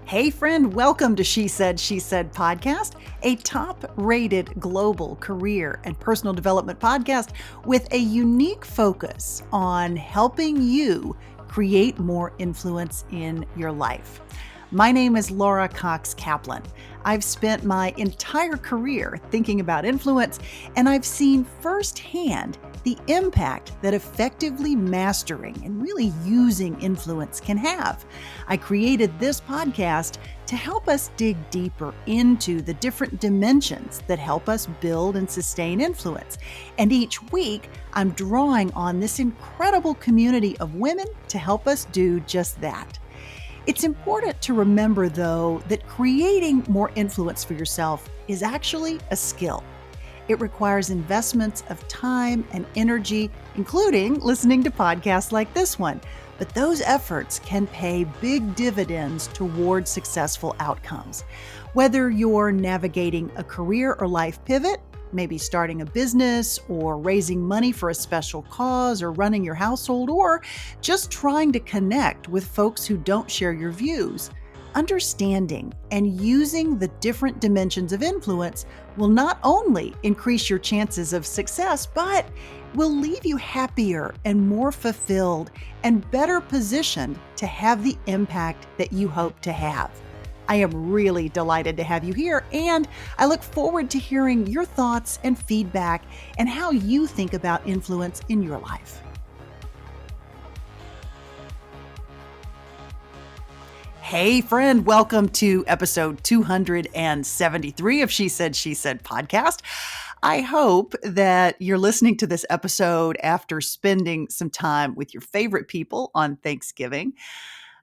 Hey friend, welcome to She Said, podcast, a top-rated global career and personal development podcast with a unique focus on helping you create more influence in your life. My name is Laura Cox Kaplan. I've spent my entire career thinking about influence, and I've seen firsthand the impact that effectively mastering and really using influence can have. I created this podcast to help us dig deeper into the different dimensions that help us build and sustain influence. And each week, I'm drawing on this incredible community of women to help us do just that. It's important to remember, though, that creating more influence for yourself is actually a skill. It requires investments of time and energy, including listening to podcasts like this one. But those efforts can pay big dividends toward successful outcomes. Whether you're navigating a career or life pivot, maybe starting a business or raising money for a special cause or running your household, or just trying to connect with folks who don't share your views, understanding and using the different dimensions of influence will not only increase your chances of success, but will leave you happier and more fulfilled and better positioned to have the impact that you hope to have. I am really delighted to have you here, and I look forward to hearing your thoughts and feedback and how you think about influence in your life. Hey friend, welcome to episode 273 of She Said podcast. I hope that you're listening to this episode after spending some time with your favorite people on Thanksgiving.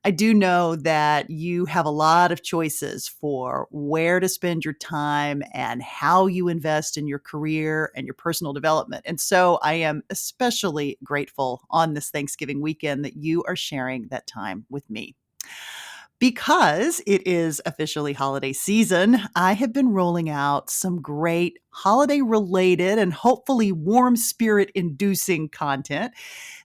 I do know that you have a lot of choices for where to spend your time and how you invest in your career and your personal development. And so I am especially grateful on this Thanksgiving weekend that you are sharing that time with me. Because it is officially holiday season, I have been rolling out some great holiday-related and hopefully warm spirit-inducing content.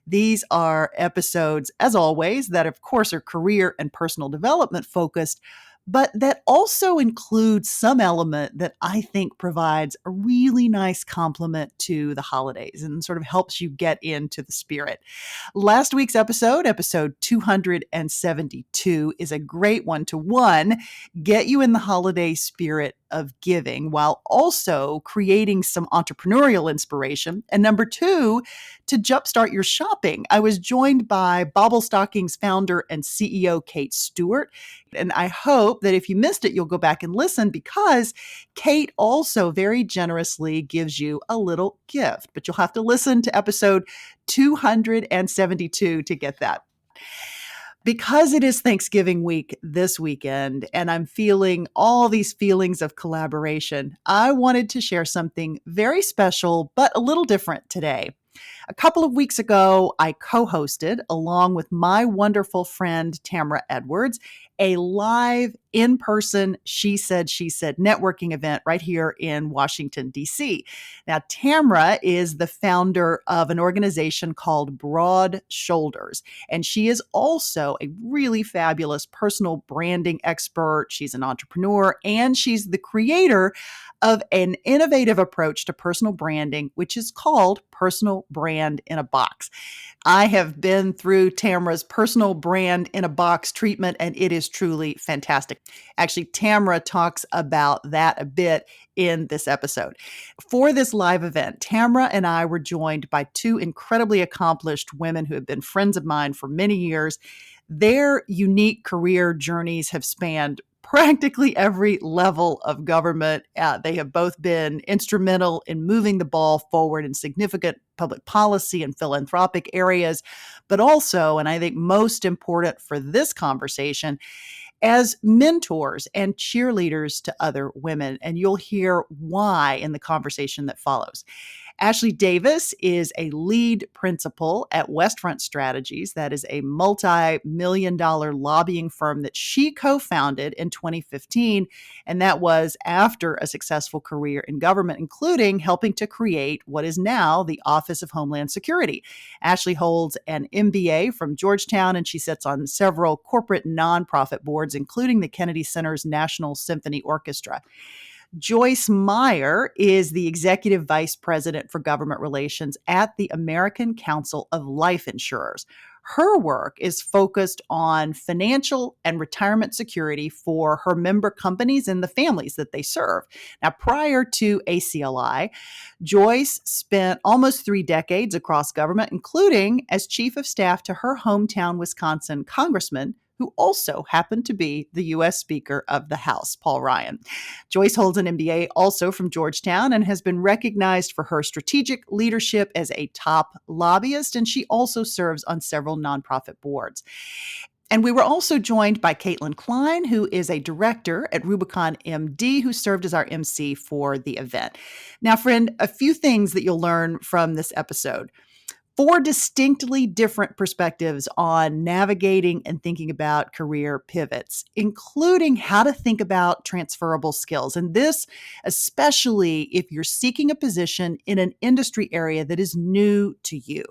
These are episodes, as always, that of course are career and personal development focused, but that also include some element that I think provides a really nice complement to the holidays and sort of helps you get into the spirit. Last week's episode 272, is a great one to, one, get you in the holiday spirit of giving while also creating some entrepreneurial inspiration. And number two, to jumpstart your shopping. I was joined by Bauble Stockings founder and CEO Kate Stewart. And I hope that if you missed it, you'll go back and listen, because Kate also very generously gives you a little gift. But you'll have to listen to episode 272 to get that. Because it is Thanksgiving week this weekend, and I'm feeling all these feelings of collaboration, I wanted to share something very special, but a little different today. A couple of weeks ago, I co-hosted, along with my wonderful friend Tamara Edwards, a live in-person She Said networking event right here in Washington, D.C. Now, Tamara is the founder of an organization called Broad Shoulders, and she is also a really fabulous personal branding expert. She's an entrepreneur, and she's the creator of an innovative approach to personal branding, which is called Personal Brand in a Box. I have been through Tamara's Personal Brand in a Box treatment, and it is truly fantastic. Actually, Tamara talks about that a bit in this episode. For this live event, Tamara and I were joined by two incredibly accomplished women who have been friends of mine for many years. Their unique career journeys have spanned practically every level of government. They have both been instrumental in moving the ball forward in significant public policy and philanthropic areas, but also, and I think most important for this conversation, as mentors and cheerleaders to other women. And you'll hear why in the conversation that follows. Ashley Davis is a lead principal at Westfront Strategies. That is a multi-million-dollar lobbying firm that she co-founded in 2015, and that was after a successful career in government, including helping to create what is now the Office of Homeland Security. Ashley holds an MBA from Georgetown, and she sits on several corporate nonprofit boards, including the Kennedy Center's National Symphony Orchestra. Joyce Meyer is the Executive Vice President for Government Relations at the American Council of Life Insurers. Her work is focused on financial and retirement security for her member companies and the families that they serve. Now, prior to ACLI, Joyce spent almost 3 decades across government, including as chief of staff to her hometown Wisconsin congressman, who also happened to be the U.S. Speaker of the House, Paul Ryan. Joyce holds an MBA also from Georgetown and has been recognized for her strategic leadership as a top lobbyist, and she also serves on several nonprofit boards. And we were also joined by Kaitlyn Kline, who is a director at RubiconMD, who served as our MC for the event. Now, friend, a few things that you'll learn from this episode. 4 distinctly different perspectives on navigating and thinking about career pivots, including how to think about transferable skills. And this, especially if you're seeking a position in an industry area that is new to you.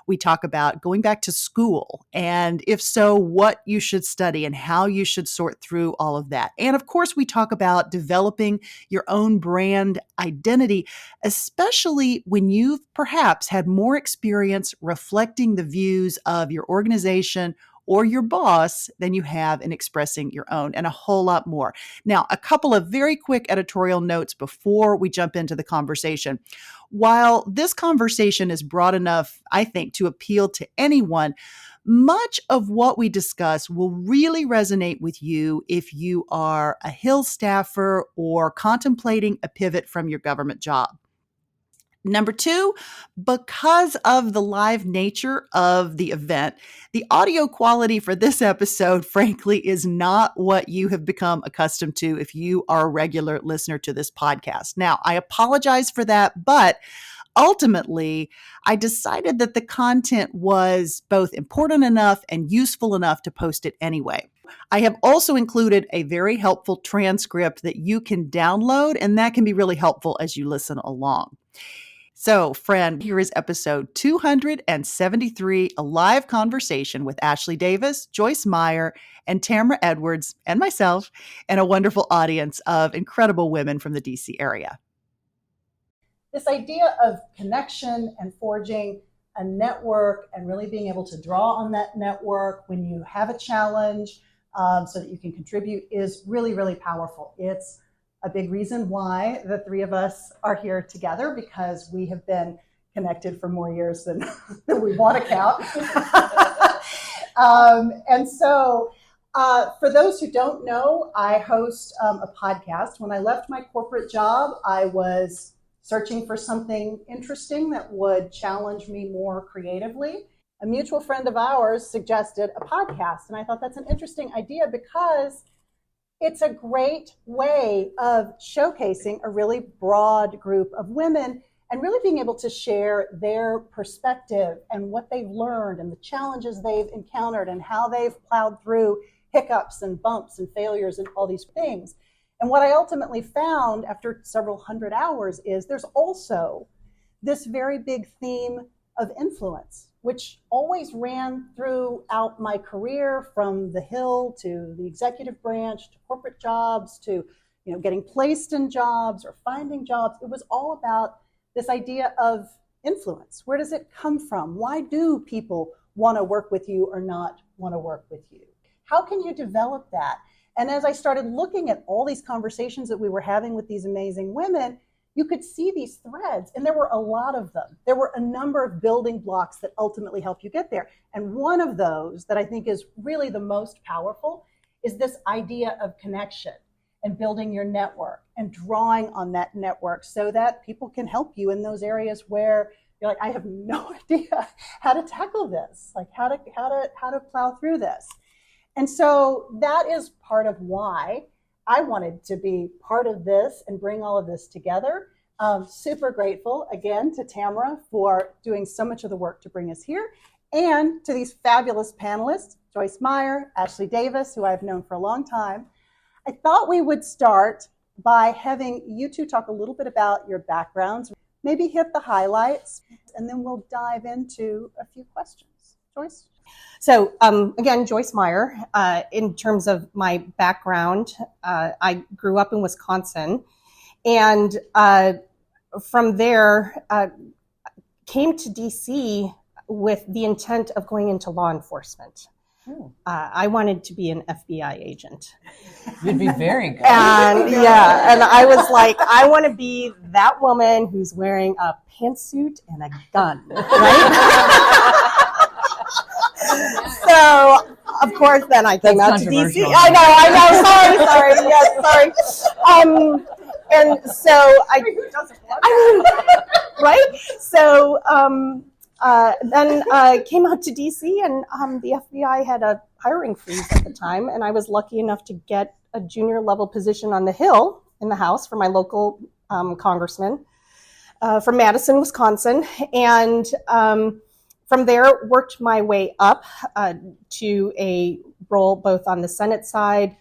We talk about going back to school, and if so, what you should study and how you should sort through all of that. And of course, we talk about developing your own brand identity, especially when you've perhaps had more experience reflecting the views of your organization or your boss than you have in expressing your own, and a whole lot more. Now, a couple of very quick editorial notes before we jump into the conversation. While this conversation is broad enough, I think, to appeal to anyone, much of what we discuss will really resonate with you if you are a Hill staffer or contemplating a pivot from your government job. Number 2, because of the live nature of the event, the audio quality for this episode, frankly, is not what you have become accustomed to if you are a regular listener to this podcast. Now, I apologize for that, but ultimately, I decided that the content was both important enough and useful enough to post it anyway. I have also included a very helpful transcript that you can download, and that can be really helpful as you listen along. So, friend, here is episode 273, a live conversation with Ashley Davis, Joyce Meyer, and Tamara Edwards, and myself, and a wonderful audience of incredible women from the DC area. This idea of connection and forging a network and really being able to draw on that network when you have a challenge so that you can contribute is really, really powerful. It's a big reason why the 3 of us are here together, because we have been connected for more years than we want to count. And so for those who don't know, I host a podcast. When I left my corporate job, I was searching for something interesting that would challenge me more creatively. A mutual friend of ours suggested a podcast, and I thought that's an interesting idea because it's a great way of showcasing a really broad group of women and really being able to share their perspective and what they've learned and the challenges they've encountered and how they've plowed through hiccups and bumps and failures and all these things. And what I ultimately found after several hundred hours is there's also this very big theme of influence, which always ran throughout my career, from the Hill to the executive branch to corporate jobs to getting placed in jobs or finding jobs. It was all about this idea of influence. Where does it come from? Why do people want to work with you or not want to work with you? How can you develop that? And as I started looking at all these conversations that we were having with these amazing women, you could see these threads, and there were a lot of them. There were a number of building blocks that ultimately help you get there. And one of those that I think is really the most powerful is this idea of connection and building your network and drawing on that network so that people can help you in those areas where you're like, I have no idea how to tackle this, like how to plow through this. And so that is part of why I wanted to be part of this and bring all of this together, Super grateful again to Tamara for doing so much of the work to bring us here, and to these fabulous panelists, Joyce Meyer, Ashley Davis, who I've known for a long time. I thought we would start by having you two talk a little bit about your backgrounds, maybe hit the highlights, and then we'll dive into a few questions. Joyce? So again, Joyce Meyer. In terms of my background, I grew up in Wisconsin, and from there came to DC with the intent of going into law enforcement. I wanted to be an FBI agent. You'd be very good. And yeah, and I was like, I want to be that woman who's wearing a pantsuit and a gun, right? So, of course, then I came out to DC. I know. Sorry. Yes, sorry. And so I mean, right? So then I came out to DC, and the FBI had a hiring freeze at the time, and I was lucky enough to get a junior level position on the Hill in the House for my local congressman from Madison, Wisconsin, and from there worked my way up to a role both on the Senate side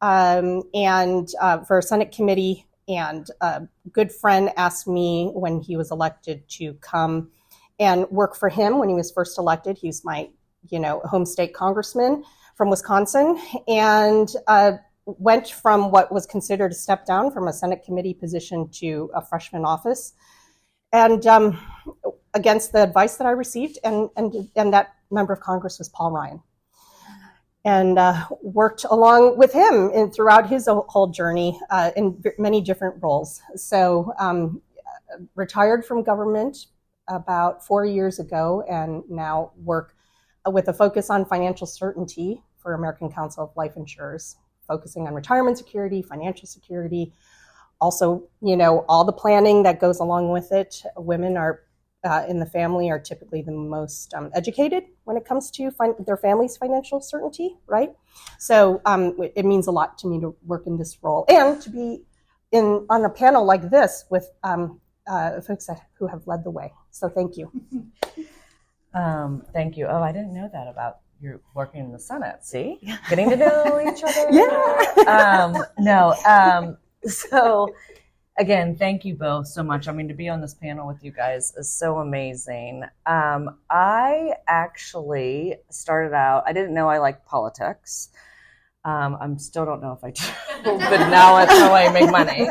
and for a Senate committee. And a good friend asked me when he was elected to come and work for him when he was first elected. He was my, home state congressman from Wisconsin, and went from what was considered a step down from a Senate committee position to a freshman office. And against the advice that I received, and that member of Congress was Paul Ryan. And worked along with him throughout his whole journey in many different roles. So retired from government about 4 years ago, and now work with a focus on financial certainty for American Council of Life Insurers, focusing on retirement security, financial security, also, all the planning that goes along with it. Women are in the family are typically the most educated when it comes to their family's financial certainty, right? So it means a lot to me to work in this role and to be on a panel like this with folks who have led the way. So thank you. Thank you. Oh, I didn't know that about you working in the Senate. See, getting to know each other. Yeah. So again, thank you both so much. I mean, to be on this panel with you guys is so amazing. I actually started out, I didn't know I liked politics. I still don't know if I do, but now that's how I make money.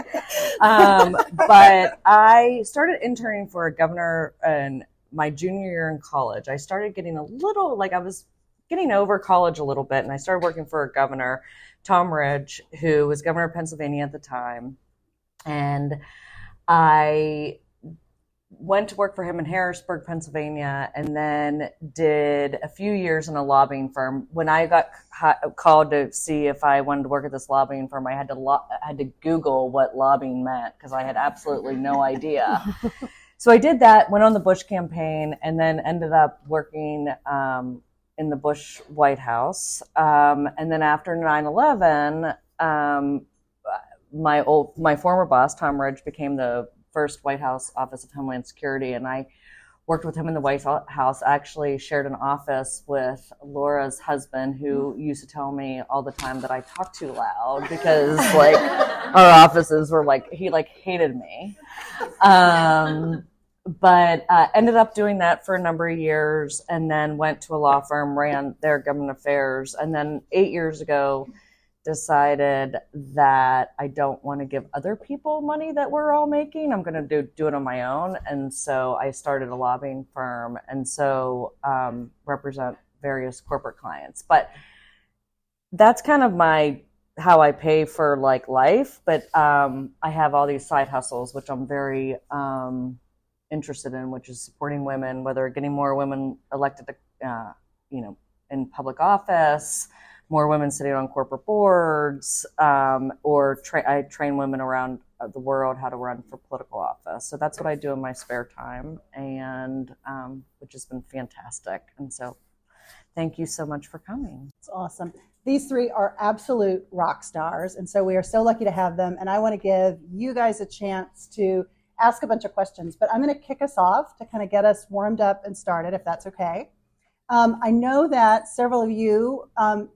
But I started interning for a governor in my junior year in college. I started getting a little, I was getting over college a little bit, and I started working for a governor, Tom Ridge, who was governor of Pennsylvania at the time. And I went to work for him in Harrisburg, Pennsylvania, and then did a few years in a lobbying firm. When I got called to see if I wanted to work at this lobbying firm, I had to Google what lobbying meant, because I had absolutely no idea. So I did that, went on the Bush campaign, and then ended up working in the Bush White House. And then after 9/11, my former boss, Tom Ridge, became the first White House Office of Homeland Security, and I worked with him in the White House. Actually shared an office with Laura's husband, who used to tell me all the time that I talk too loud because our offices were he hated me. But ended up doing that for a number of years, and then went to a law firm, ran their government affairs, and then 8 years ago decided that I don't want to give other people money that we're all making. I'm going to do it on my own. And so I started a lobbying firm, and so represent various corporate clients. But that's kind of how I pay for life. But I have all these side hustles, which I'm very interested in, which is supporting women, whether getting more women elected to, in public office, more women sitting on corporate boards, or I train women around the world how to run for political office. So that's what I do in my spare time, and which has been fantastic. And so thank you so much for coming. It's awesome. These three are absolute rock stars, and so we are so lucky to have them. And I want to give you guys a chance to ask a bunch of questions, but I'm going to kick us off to kind of get us warmed up and started, if that's okay. I know that several of you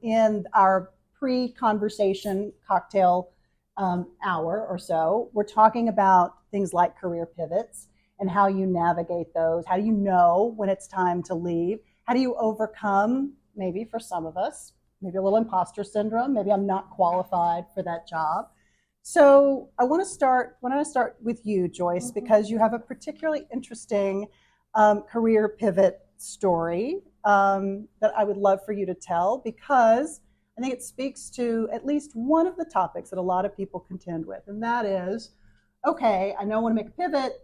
in our pre-conversation cocktail hour or so, we're talking about things like career pivots and how you navigate those. How do you know when it's time to leave? How do you overcome, maybe for some of us, maybe a little imposter syndrome, maybe I'm not qualified for that job. So I want to start with you, Joyce, because you have a particularly interesting career pivot story that I would love for you to tell, because I think it speaks to at least one of the topics that a lot of people contend with, and that is, okay, I know I want to make a pivot.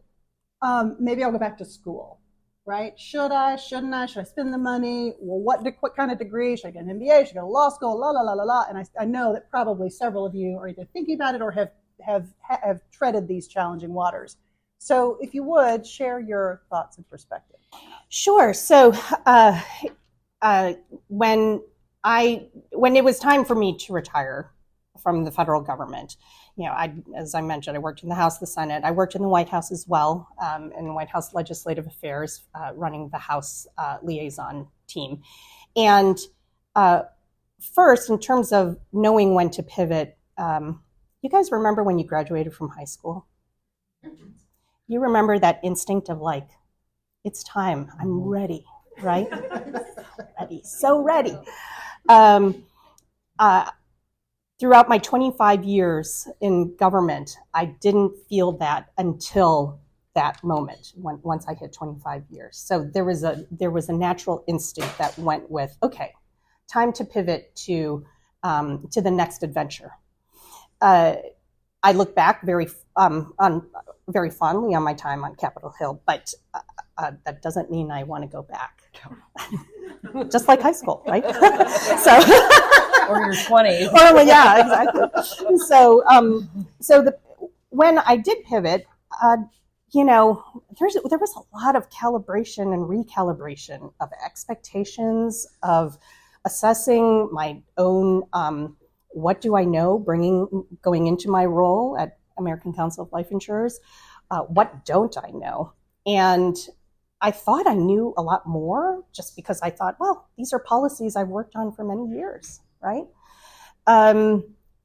Maybe I'll go back to school, right? Should I? Shouldn't I? Should I spend the money? Well, what kind of degree? Should I get an MBA? Should I go to law school? La la la la la. And I know that probably several of you are either thinking about it or have treaded these challenging waters. So, if you would share your thoughts and perspective. Sure. So, when it was time for me to retire from the federal government, as I mentioned, I worked in the House, the Senate. I worked in the White House as well, in White House Legislative Affairs, running the House liaison team. And first, in terms of knowing when to pivot, you guys remember when you graduated from high school? You remember that instinct of like, it's time, I'm ready, right? So ready. Throughout my 25 years in government, I didn't feel that until that moment, once I hit 25 years. So there was a natural instinct that went with, okay, time to pivot to the next adventure. I look back very fondly on my time on Capitol Hill, but that doesn't mean I want to go back. Just like high school, right? So, or your 20s. Oh, yeah, exactly. So, when I did pivot, there was a lot of calibration and recalibration of expectations, of assessing my own. What do I know going into my role at American Council of Life Insurers? What don't I know? And I thought I knew a lot more, just because I thought, well, these are policies I've worked on for many years, right? And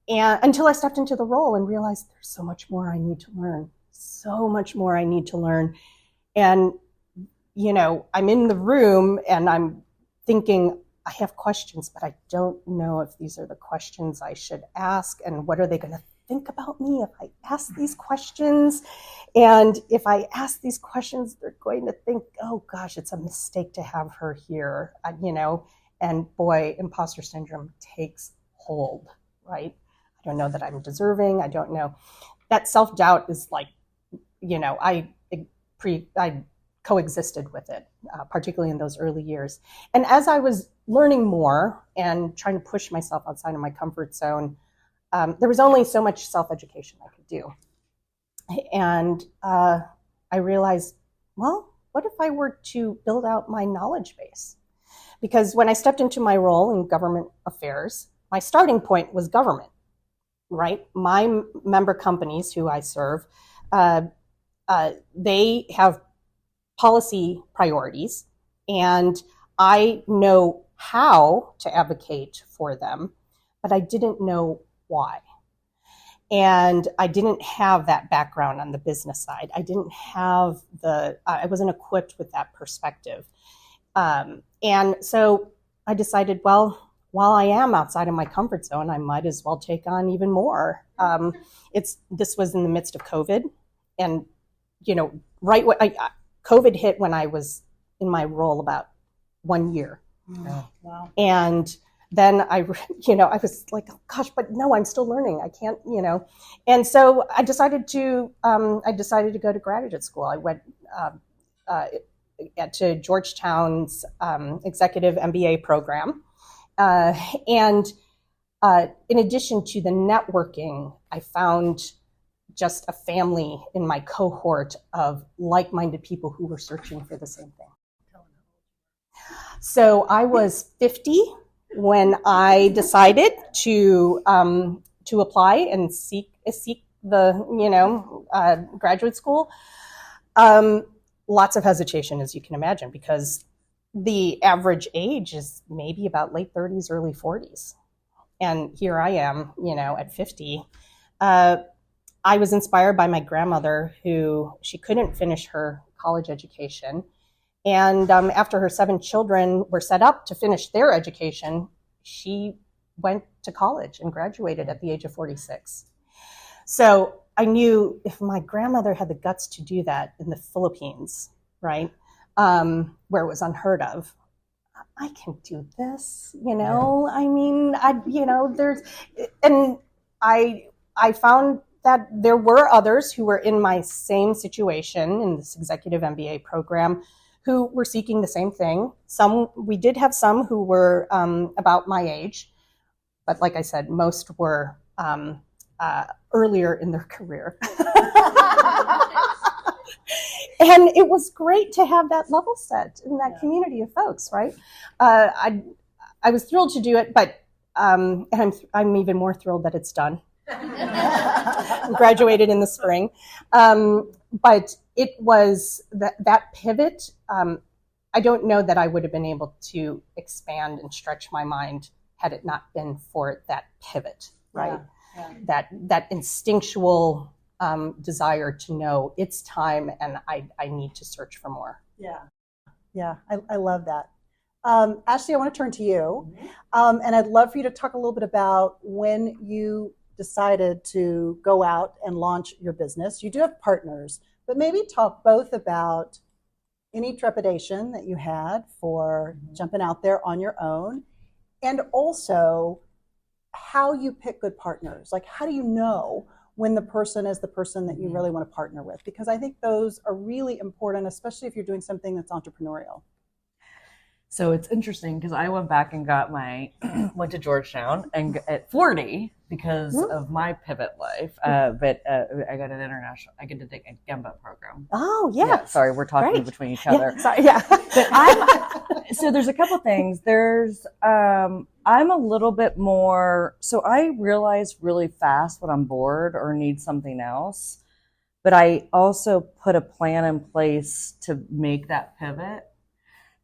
until I stepped into the role and realized there's so much more I need to learn, And, I'm in the room and I'm thinking, I have questions, but I don't know if these are the questions I should ask, and what are they going to think about me if I ask these questions? And if I ask these questions, they're going to think, oh gosh, it's a mistake to have her here, and boy, imposter syndrome takes hold, right? I don't know that I'm deserving. I don't know. That self-doubt is like, I coexisted with it, particularly in those early years. And as I was learning more and trying to push myself outside of my comfort zone, there was only so much self-education I could do. And I realized, well, what if I were to build out my knowledge base? Because when I stepped into my role in government affairs, my starting point was government, right? My member companies who I serve, they have policy priorities, and I know how to advocate for them, but I didn't know why. And I didn't have that background on the business side. I wasn't equipped with that perspective. And so I decided, well, while I am outside of my comfort zone, I might as well take on even more. This was in the midst of COVID, and COVID hit when I was in my role about 1 year. Oh, wow. And then I was like, oh, gosh, but no, I'm still learning. I can't, And so I decided to go to graduate school. I went to Georgetown's executive MBA program. And in addition to the networking, I found just a family in my cohort of like-minded people who were searching for the same thing. So I was 50 when I decided to apply and seek graduate school, lots of hesitation, as you can imagine, because the average age is maybe about late 30s, early 40s. And here I am, at 50. I was inspired by my grandmother, who she couldn't finish her college education. And after her 7 children were set up to finish their education, she went to college and graduated at the age of 46. So I knew if my grandmother had the guts to do that in the Philippines, right, where it was unheard of, I can do this, I mean, I found that there were others who were in my same situation in this executive MBA program who were seeking the same thing. We did have some who were about my age, but like I said, most were earlier in their career. And it was great to have that level set in that community of folks, right? I was thrilled to do it, but and I'm even more thrilled that it's done. Graduated in the spring. But it was that pivot. I don't know that I would have been able to expand and stretch my mind had it not been for that pivot, right? Yeah. That instinctual desire to know it's time and I need to search for more. Yeah, I love that. Ashley, I want to turn to you. And I'd love for you to talk a little bit about when you decided to go out and launch your business. You do have partners, but maybe talk both about any trepidation that you had for jumping out there on your own, and also how you pick good partners. Like, how do you know when the person is the person that you really want to partner with? Because I think those are really important, especially if you're doing something that's entrepreneurial. So it's interesting because I went back and went to Georgetown and at 40 because of my pivot life. But I got I get to take a Gemba program. Oh, yeah. Sorry, we're talking between each other. Yeah, sorry, yeah. But so there's a couple things. I'm a little bit more, so I realize really fast when I'm bored or need something else. But I also put a plan in place to make that pivot.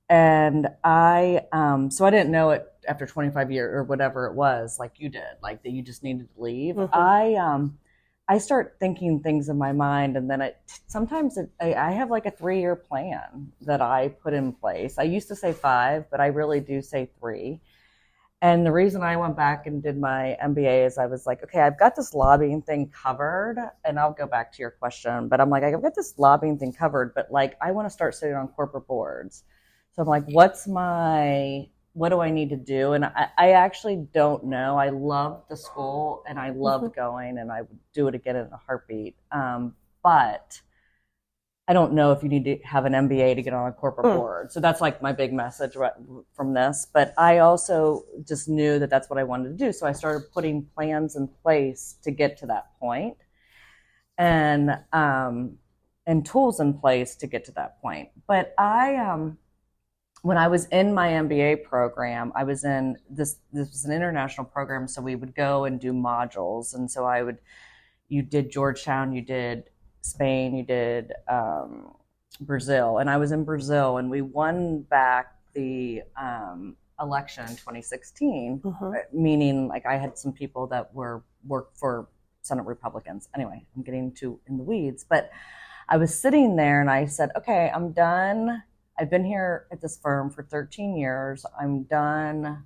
And so I didn't know it after 25 years or whatever it was, like you did, like that you just needed to leave. I start thinking things in my mind, and then sometimes I have like a 3-year plan that I put in place. I used to say 5, but I really do say 3. And the reason I went back and did my MBA is I was like, okay, I've got this lobbying thing covered, and I'll go back to your question, but I'm like, I've got this lobbying thing covered, but like I want to start sitting on corporate boards. So I'm like, what do I need to do? And I actually don't know. I loved the school and I loved going, and I would do it again in a heartbeat. But I don't know if you need to have an MBA to get on a corporate board. So that's like my big message from this. But I also just knew that that's what I wanted to do. So I started putting plans in place to get to that point, and tools in place to get to that point. But when I was in my MBA program, I was in this was an international program, so we would go and do modules. And so you did Georgetown, you did Spain, you did Brazil. And I was in Brazil, and we won back the election in 2016, meaning like I had some people that worked for Senate Republicans. Anyway, I'm getting too in the weeds, but I was sitting there and I said, okay, I'm done. I've been here at this firm for 13 years. I'm done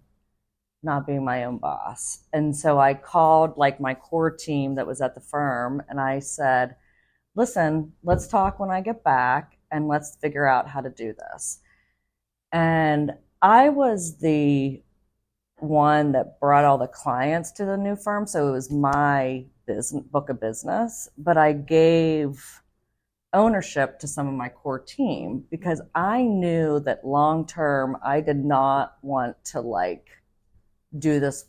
not being my own boss. And so I called like my core team that was at the firm, and I said, listen, let's talk when I get back and let's figure out how to do this. And I was the one that brought all the clients to the new firm. So it was my book of business, but I gave ownership to some of my core team because I knew that long term I did not want to like do this.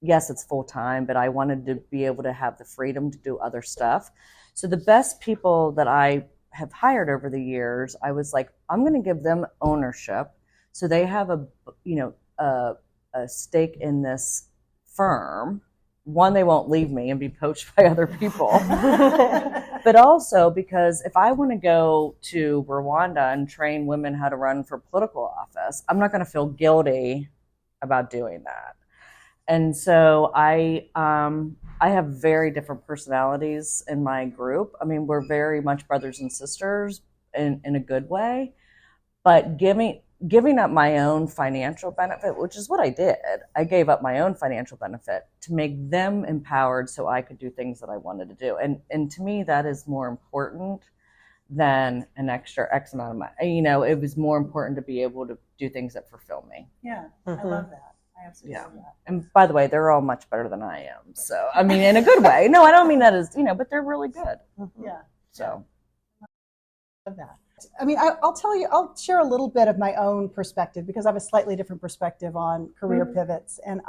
Yes, it's full time, but I wanted to be able to have the freedom to do other stuff. So the best people that I have hired over the years, I was like, I'm going to give them ownership so they have a stake in this firm, one, they won't leave me and be poached by other people. But also because if I want to go to Rwanda and train women how to run for political office, I'm not going to feel guilty about doing that. And so I have very different personalities in my group. I mean, we're very much brothers and sisters in a good way, but giving up my own financial benefit, which is what I did. I gave up my own financial benefit to make them empowered so I could do things that I wanted to do. And to me, that is more important than an extra X amount of money. You know, it was more important to be able to do things that fulfill me. Yeah, I love that. I absolutely love that. And by the way, they're all much better than I am. So, I mean, in a good way. No, I don't mean that as, but they're really good. Yeah. So. I love that. I mean, I'll share a little bit of my own perspective because I have a slightly different perspective on career pivots. And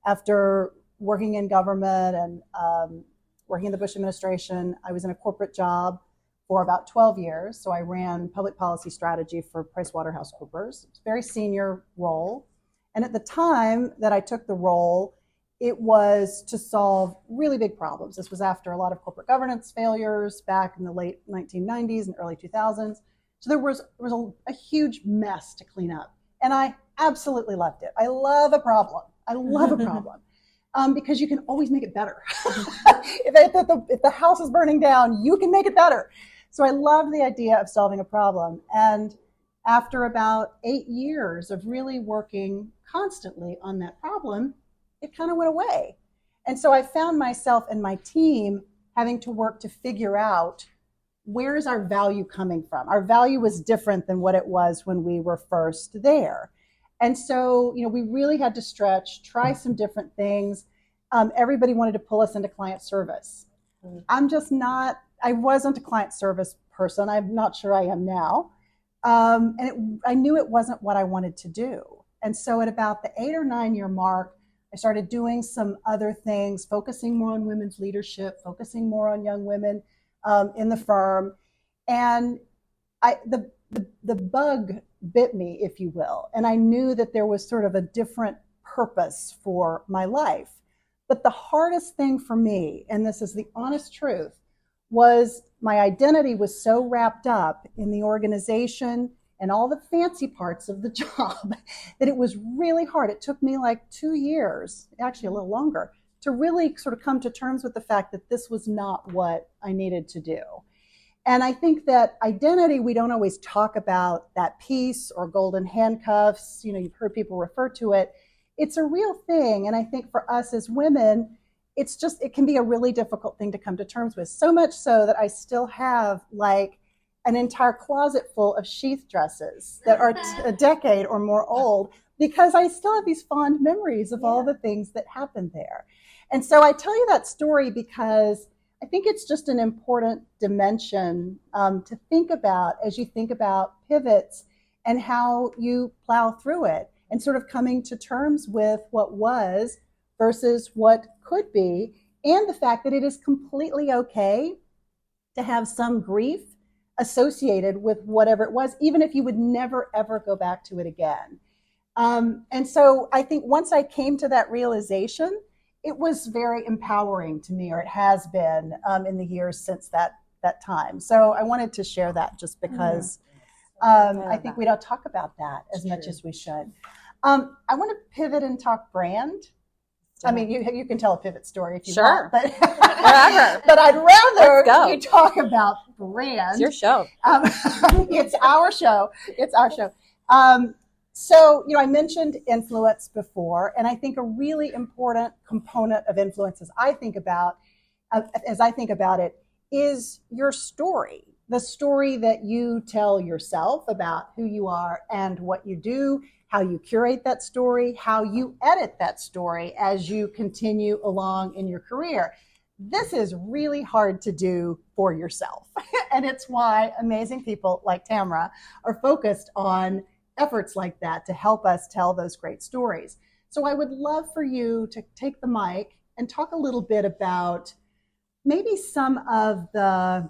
after working in government and working in the Bush administration, I was in a corporate job for about 12 years. So I ran public policy strategy for PricewaterhouseCoopers. It's a very senior role. And at the time that I took the role, it was to solve really big problems. This was after a lot of corporate governance failures back in the late 1990s and early 2000s. So there was a huge mess to clean up. And I absolutely loved it. I love a problem. I love a problem because you can always make it better. If the house is burning down, you can make it better. So I love the idea of solving a problem. And after about 8 years of really working constantly on that problem, it kind of went away. And so I found myself and my team having to work to figure out where is our value coming from. Our value was different than what it was when we were first there. And so, we really had to stretch, try some different things. Everybody wanted to pull us into client service. I wasn't a client service person. I'm not sure I am now. I knew it wasn't what I wanted to do. And so at about the 8 or 9 year mark, I started doing some other things, focusing more on women's leadership, focusing more on young women in the firm. And the bug bit me, if you will. And I knew that there was sort of a different purpose for my life. But the hardest thing for me, and this is the honest truth, was my identity was so wrapped up in the organization and all the fancy parts of the job that it was really hard. It took me like 2 years, actually a little longer, to really sort of come to terms with the fact that this was not what I needed to do. And I think that identity, we don't always talk about that piece or golden handcuffs. You've heard people refer to it. It's a real thing. And I think for us as women, it can be a really difficult thing to come to terms with. So much so that I still have like an entire closet full of sheath dresses that are a decade or more old because I still have these fond memories of all the things that happened there. And so I tell you that story because I think it's just an important dimension to think about as you think about pivots and how you plow through it and sort of coming to terms with what was versus what could be, and the fact that it is completely okay to have some grief associated with whatever it was, even if you would never, ever go back to it again. And so I think once I came to that realization, it was very empowering to me, or it has been in the years since that time. So I wanted to share that just because I think we don't talk about that as much as we should. I want to pivot and talk brand. I mean, you can tell a pivot story if you want, but but I'd rather you talk about brand. It's your show. It's our show. It's our show. So, I mentioned influence before, and I think a really important component of influence as I think about it is your story, the story that you tell yourself about who you are and what you do, how you curate that story, how you edit that story as you continue along in your career. This is really hard to do for yourself. And it's why amazing people like Tamara are focused on efforts like that to help us tell those great stories. So I would love for you to take the mic and talk a little bit about maybe some of the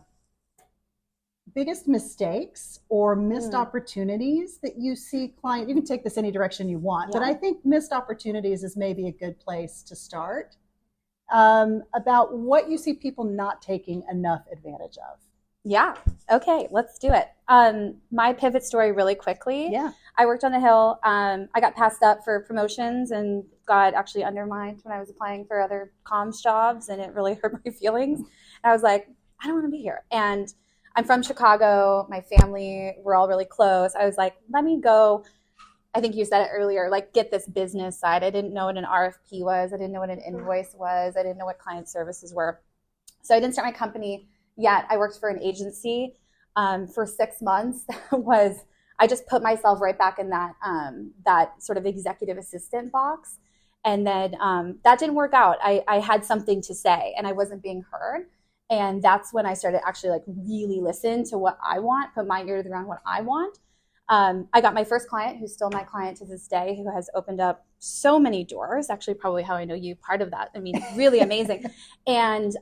biggest mistakes or missed opportunities that you see client. You can take this any direction you want, but I think missed opportunities is maybe a good place to start. about what you see people not taking enough advantage of. Yeah. Okay, let's do it. My pivot story really quickly. Yeah. I worked on the Hill. I got passed up for promotions and got actually undermined when I was applying for other comms jobs, and it really hurt my feelings. And I was like, I don't want to be here. And I'm from Chicago. My family, we're all really close. I was like, let me go. I think you said it earlier, like get this business side. I didn't know what an RFP was. I didn't know what an invoice was. I didn't know what client services were. So I didn't start my company yet. I worked for an agency for 6 months. I just put myself right back in that sort of executive assistant box. And then that didn't work out. I had something to say and I wasn't being heard. And that's when I started actually like really listen to what I want, put my ear to the ground, what I want. I got my first client, who's still my client to this day, who has opened up so many doors, actually probably how I know you, part of that. I mean, really amazing. And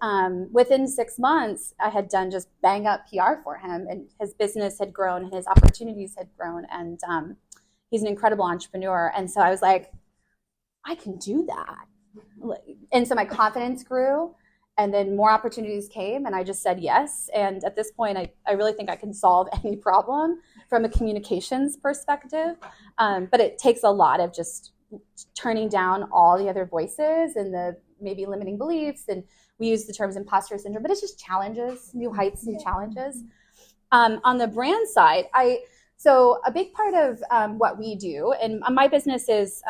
within 6 months, I had done just bang up PR for him, and his business had grown, and his opportunities had grown, and he's an incredible entrepreneur. And so I was like, I can do that. And so my confidence grew. And then more opportunities came, and I just said yes. And at this point, I really think I can solve any problem from a communications perspective. But it takes a lot of just turning down all the other voices and the maybe limiting beliefs. And we use the terms imposter syndrome, but it's just challenges, new heights, new challenges. On the brand side, so a big part of what we do, and my business is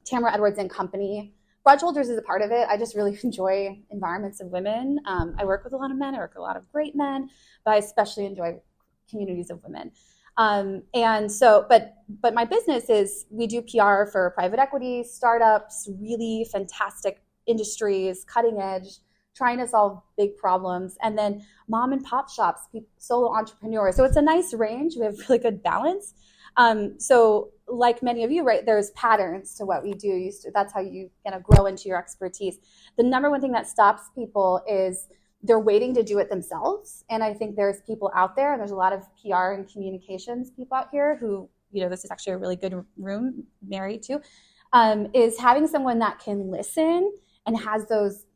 Tamara Edwards and Company. Broad Shoulders is a part of it. I just really enjoy environments of women. I work with a lot of men. I work with a lot of great men, but I especially enjoy communities of women. And so, but my business is, we do PR for private equity, startups, really fantastic industries, cutting edge, trying to solve big problems, and then mom and pop shops, solo entrepreneurs. So it's a nice range. We have really good balance. So like many of you, right, there's patterns to what we do. That's how you kind of grow into your expertise. The number one thing that stops people is they're waiting to do it themselves. And I think there's people out there, and there's a lot of PR and communications people out here who, this is actually a really good room, Mary too, is having someone that can listen and has those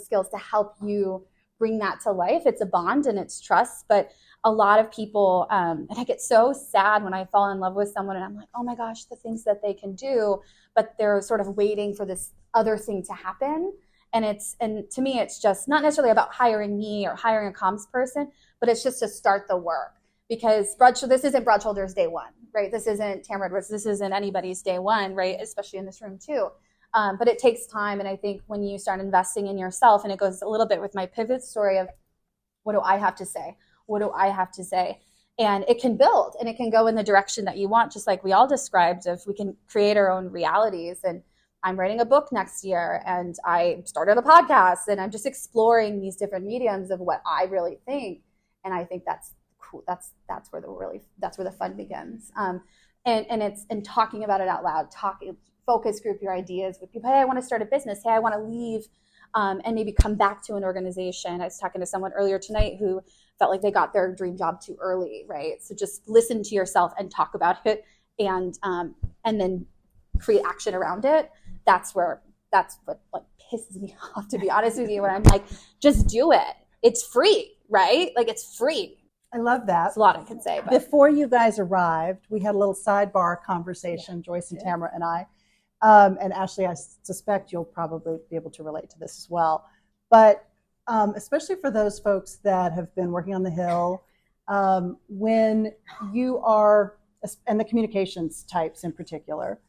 skills to help you bring that to life. It's a bond and it's trust, but a lot of people, and I get so sad when I fall in love with someone and I'm like, oh my gosh, the things that they can do, but they're sort of waiting for this other thing to happen. And to me, it's just not necessarily about hiring me or hiring a comms person, but it's just to start the work. Because this isn't Broad Shoulders day one, right? This isn't Tamara Edwards. This isn't anybody's day one, right? Especially in this room too. But it takes time. And I think when you start investing in yourself, and it goes a little bit with my pivot story of what do I have to say? What do I have to say? And it can build and it can go in the direction that you want, just like we all described, if we can create our own realities. And I'm writing a book next year, and I started a podcast, and I'm just exploring these different mediums of what I really think. And I think that's cool. That's where the fun begins. And it's talking about it out loud, focus group your ideas with people. Hey, I want to start a business. Hey, I want to leave and maybe come back to an organization. I was talking to someone earlier tonight who felt like they got their dream job too early, right? So just listen to yourself and talk about it, and then create action around it. That's what like pisses me off, to be honest with you, when I'm like, just do it. It's free, right? Like, it's free. I love that. That's a lot I can say. But. Before you guys arrived, we had a little sidebar conversation, Joyce and Tamara and I. And Ashley, I suspect you'll probably be able to relate to this as well. But especially for those folks that have been working on the Hill, when you are, and the communications types in particular,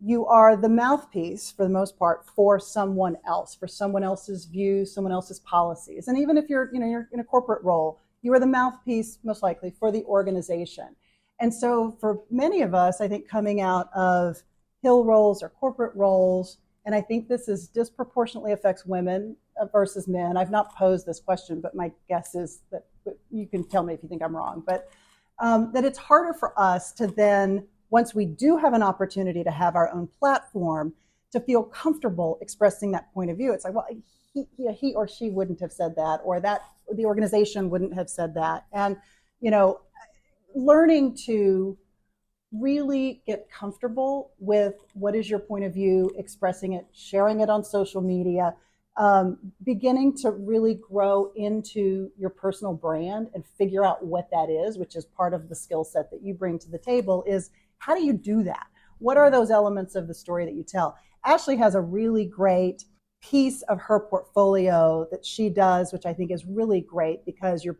you are the mouthpiece for the most part for someone else, for someone else's views, someone else's policies. And even if you're in a corporate role, you are the mouthpiece most likely for the organization. And so for many of us, I think coming out of Hill roles or corporate roles, and I think this is disproportionately affects women versus men. I've not posed this question, but my guess is that you can tell me if you think I'm wrong, but that it's harder for us to then, once we do have an opportunity to have our own platform, to feel comfortable expressing that point of view. It's like, well, he or she wouldn't have said that, or that the organization wouldn't have said that. And, learning to really get comfortable with what is your point of view, expressing it, sharing it on social media, beginning to really grow into your personal brand and figure out what that is, which is part of the skill set that you bring to the table, is how do you do that? What are those elements of the story that you tell? Ashley has a really great piece of her portfolio that she does, which I think is really great because you're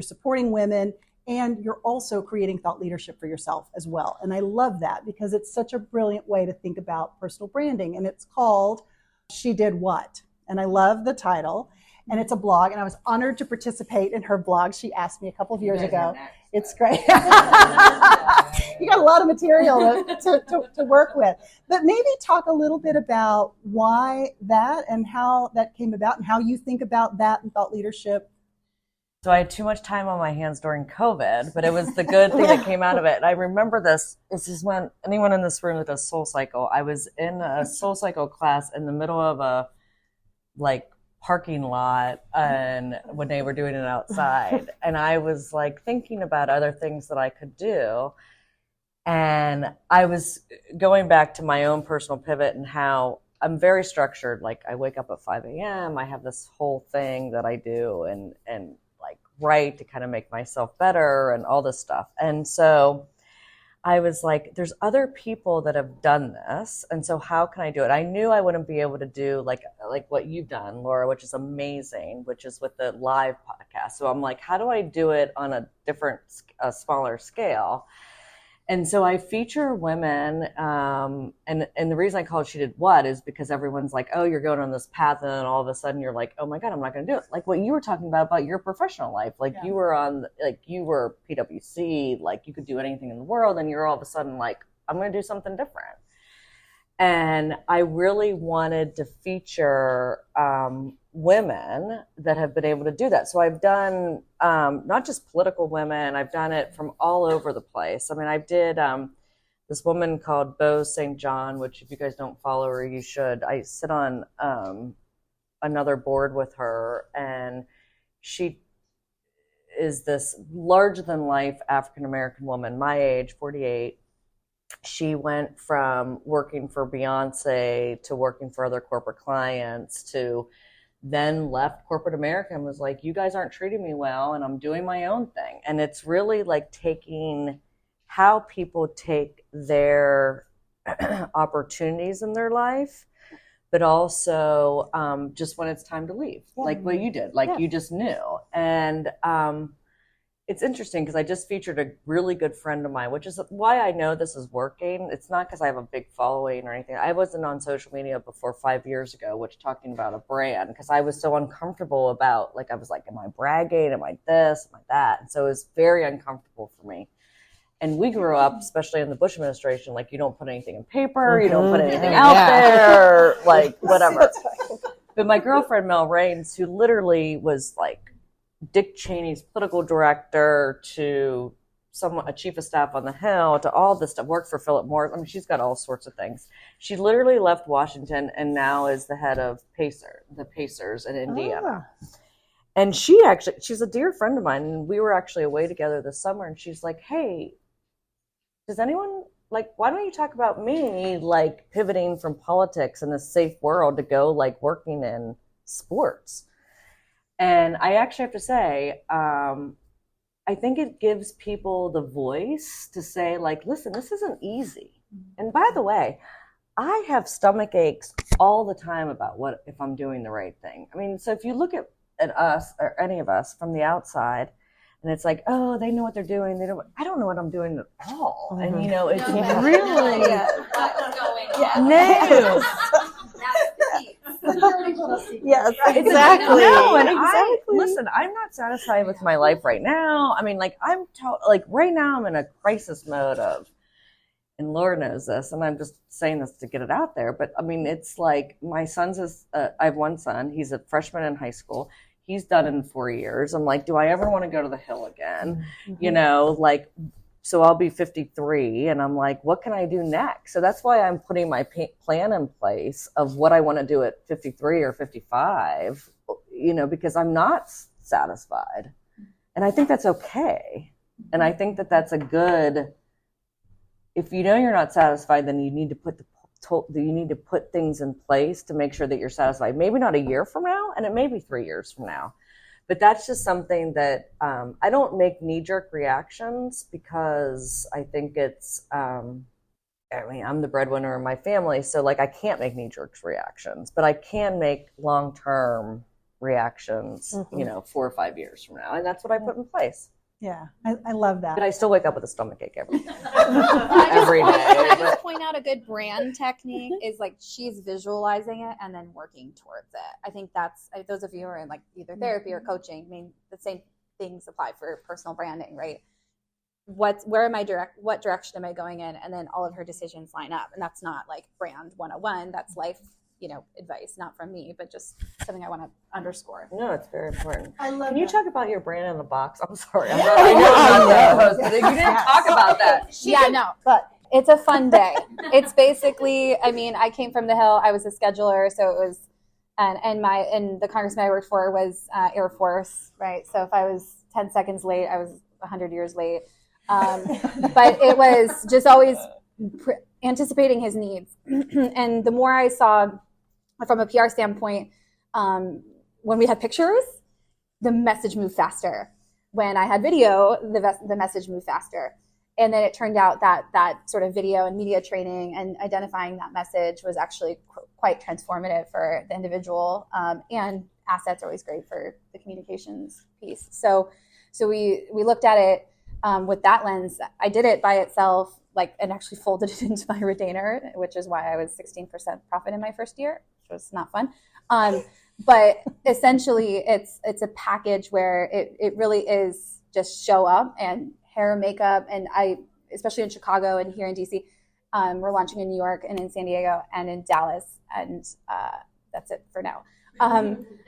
supporting women and you're also creating thought leadership for yourself as well. And I love that because it's such a brilliant way to think about personal branding. And it's called She Did What? And I love the title. And it's a blog, and I was honored to participate in her blog. She asked me a couple of years ago. It's great. You got a lot of material to work with. But maybe talk a little bit about why that and how that came about and how you think about that and thought leadership. So I had too much time on my hands during COVID, but it was the good thing that came out of it. And I remember this is when anyone in this room that does Soul Cycle, I was in a Soul Cycle class in the middle of a parking lot, and when they were doing it outside, and I was thinking about other things that I could do. And I was going back to my own personal pivot and how I'm very structured. I wake up at 5 a.m. I have this whole thing that I do and write to kind of make myself better and all this stuff. And so I was like, there's other people that have done this. And so how can I do it? I knew I wouldn't be able to do like what you've done, Laura, which is amazing, which is with the live podcast. So I'm like, how do I do it on a different, smaller scale? And so I feature women, and the reason I call it She Did What is because everyone's like, oh, you're going on this path, and then all of a sudden you're like, oh my God, I'm not going to do it. Like what you were talking about your professional life. You were you were PwC, you could do anything in the world, and you're all of a sudden like, I'm going to do something different. And I really wanted to feature women that have been able to do that. So I've done not just political women, I've done it from all over the place. I mean, I did this woman called Bo St. John, which if you guys don't follow her, you should. I sit on another board with her, and she is this larger-than-life African-American woman, my age, 48. She went from working for Beyonce to working for other corporate clients to then left corporate America and was like, you guys aren't treating me well, and I'm doing my own thing. And it's really taking how people take their opportunities in their life, but also just when it's time to leave, like what you did, you just knew. And it's interesting because I just featured a really good friend of mine, which is why I know this is working. It's not because I have a big following or anything. I wasn't on social media before 5 years ago, which talking about a brand, because I was so uncomfortable about, I was like, am I bragging? Am I this? Am I that? And so it was very uncomfortable for me. And we grew up, especially in the Bush administration, you don't put anything in paper, you don't put anything out there, whatever. But my girlfriend, Mel Raines, who literally was Dick Cheney's political director to a chief of staff on the Hill to all this stuff, worked for Philip Morris. I mean, she's got all sorts of things. She literally left Washington and now is the head of the Pacers in Indiana. And she's a dear friend of mine. And we were actually away together this summer, and she's like, hey, does anyone why don't you talk about me, pivoting from politics in this safe world to go working in sports? And I actually have to say, I think it gives people the voice to say, listen, this isn't easy. And by the way, I have stomach aches all the time about what if I'm doing the right thing. I mean, so if you look at us or any of us from the outside, and it's oh, they know what they're doing. I don't know what I'm doing at all. Mm-hmm. And it's really no. Yes, exactly. No, and listen, I'm not satisfied with my life right now. I mean, right now I'm in a crisis mode and Laura knows this, and I'm just saying this to get it out there. But I mean, it's my son's I have one son. He's a freshman in high school. He's done it in 4 years. I'm do I ever want to go to the Hill again? Mm-hmm. So I'll be 53, and I'm what can I do next? So that's why I'm putting my plan in place of what I want to do at 53 or 55, because I'm not satisfied. And I think that's okay. And I think that that's a good if you know you're not satisfied, then you need to put things in place to make sure that you're satisfied. Maybe not a year from now, and it may be 3 years from now. But that's just something that I don't make knee-jerk reactions, because I think it's, I'm the breadwinner in my family, so like I can't make knee-jerk reactions, but I can make long-term reactions, 4 or 5 years from now. And that's what I put in place. Yeah, I love that. But I still wake up with a stomachache every day. I just point out a good brand technique is like she's visualizing it and then working towards it. I think that's, those of you who are in like either therapy or coaching, I mean, the same things apply for personal branding, right? What direction am I going in? And then all of her decisions line up. And that's not like brand 101. That's life, advice, not from me, but just something I want to underscore. No, it's very important. I love Can you that. talk about your brand in the box? I'm sorry. I know I'm not the host, but you didn't talk about that. Yeah, no, but it's a fun day. It's basically, I came from the Hill. I was a scheduler, so it was, and the congressman I worked for was Air Force, right? So if I was 10 seconds late, I was 100 years late. But it was just always anticipating his needs. And the more I saw from a PR standpoint, when we had pictures, the message moved faster. When I had video, the message moved faster. And then it turned out that sort of video and media training and identifying that message was actually quite transformative for the individual. And assets are always great for the communications piece. So we looked at it with that lens. I did it by itself, and actually folded it into my retainer, which is why I was 16% profit in my first year, which was not fun. But essentially, it's a package where it really is just show up, and hair and makeup. And especially in Chicago and here in DC, we're launching in New York and in San Diego and in Dallas, and that's it for now.